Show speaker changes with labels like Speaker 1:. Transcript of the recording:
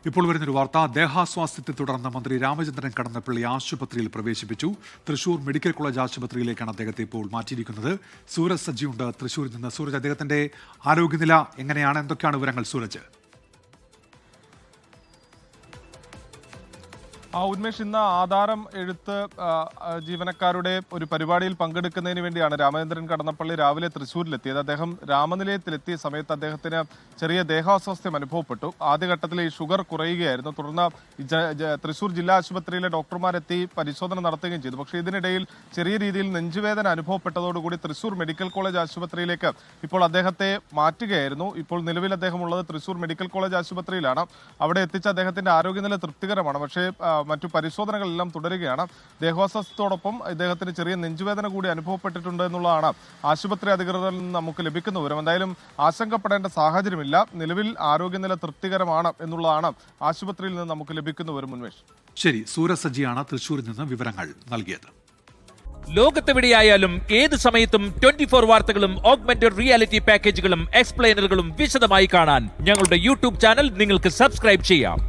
Speaker 1: ഇപ്പോൾ വരുന്നൊരു വാർത്ത. ദേഹാസ്വാസ്ഥ്യത്തെ തുടർന്ന് മന്ത്രി രാമചന്ദ്രൻ കടന്നപ്പള്ളി ആശുപത്രിയിൽ പ്രവേശിപ്പിച്ചു. തൃശൂർ മെഡിക്കൽ കോളേജ് ആശുപത്രിയിലേക്കാണ് അദ്ദേഹത്തെ ഇപ്പോൾ മാറ്റിയിരിക്കുന്നത്. സൂരജ് സജ്ജിയുണ്ട് തൃശൂരിൽ നിന്ന്. സൂരജ്, അദ്ദേഹത്തിന്റെ ആരോഗ്യനില എങ്ങനെയാണ്? എന്തൊക്കെയാണ് വിവരങ്ങൾ സൂരജ്?
Speaker 2: ഉന്മേഷ്, ഇന്ന് ആധാരം എഴുത്ത് ജീവനക്കാരുടെ ഒരു പരിപാടിയിൽ പങ്കെടുക്കുന്നതിന് വേണ്ടിയാണ് രാമചന്ദ്രൻ കടന്നപ്പള്ളി രാവിലെ തൃശ്ശൂരിലെത്തിയത്. അദ്ദേഹം രാമനിലയത്തിലെത്തിയ സമയത്ത് അദ്ദേഹത്തിന് ചെറിയ ദേഹാസ്വാസ്ഥ്യം അനുഭവപ്പെട്ടു. ആദ്യഘട്ടത്തിൽ ഈ ഷുഗർ കുറയുകയായിരുന്നു. തുടർന്ന് തൃശ്ശൂർ ജില്ലാ ആശുപത്രിയിലെ ഡോക്ടർമാരെത്തി പരിശോധന നടത്തുകയും ചെയ്തു. പക്ഷേ ഇതിനിടയിൽ ചെറിയ രീതിയിൽ നെഞ്ചുവേദന അനുഭവപ്പെട്ടതോടുകൂടി തൃശ്ശൂർ മെഡിക്കൽ കോളേജ് ആശുപത്രിയിലേക്ക് ഇപ്പോൾ അദ്ദേഹത്തെ മാറ്റുകയായിരുന്നു. ഇപ്പോൾ നിലവിൽ അദ്ദേഹം ഉള്ളത് തൃശ്ശൂർ മെഡിക്കൽ കോളേജ് ആശുപത്രിയിലാണ്. അവിടെ എത്തിച്ച അദ്ദേഹത്തിന്റെ ആരോഗ്യനില തൃപ്തികരമാണ്. പക്ഷേ മറ്റു പരിശോധനകളെല്ലാം തുടരുകയാണ്. ദേഹാസ്വാസ്ഥ്യത്തോടൊപ്പം ഇദ്ദേഹത്തിന് ചെറിയ നെഞ്ചുവേദന കൂടി അനുഭവപ്പെട്ടിട്ടുണ്ട് എന്നുള്ളതാണ് ആശുപത്രി അധികൃതരിൽ നിന്ന് നമുക്ക് ലഭിക്കുന്ന വിവരം. എന്തായാലും ആശങ്കപ്പെടേണ്ട സാഹചര്യമില്ല. നിലവിൽ ആരോഗ്യനില തൃപ്തികരമാണ് എന്നുള്ളതാണ് ആശുപത്രിയിൽ നിന്ന് നമുക്ക് ലഭിക്കുന്ന വിവരം. ഉന്മേഷ്,
Speaker 1: ശരി. സൂരജ് സജ്ജിയാണ് തൃശൂരിൽ നിന്ന് വിവരങ്ങൾ നൽകിയത്.
Speaker 3: ലോകത്തെവിടെയായാലും ഏത് സമയത്തും 24 വാർത്തകളും ഓഗ്മെന്റഡ് റിയാലിറ്റി പാക്കേജുകളും എക്സ്പ്ലെയിനറുകളും വിശദമായി കാണാൻ ഞങ്ങളുടെ യൂട്യൂബ് ചാനൽ നിങ്ങൾക്ക് സബ്സ്ക്രൈബ് ചെയ്യാം.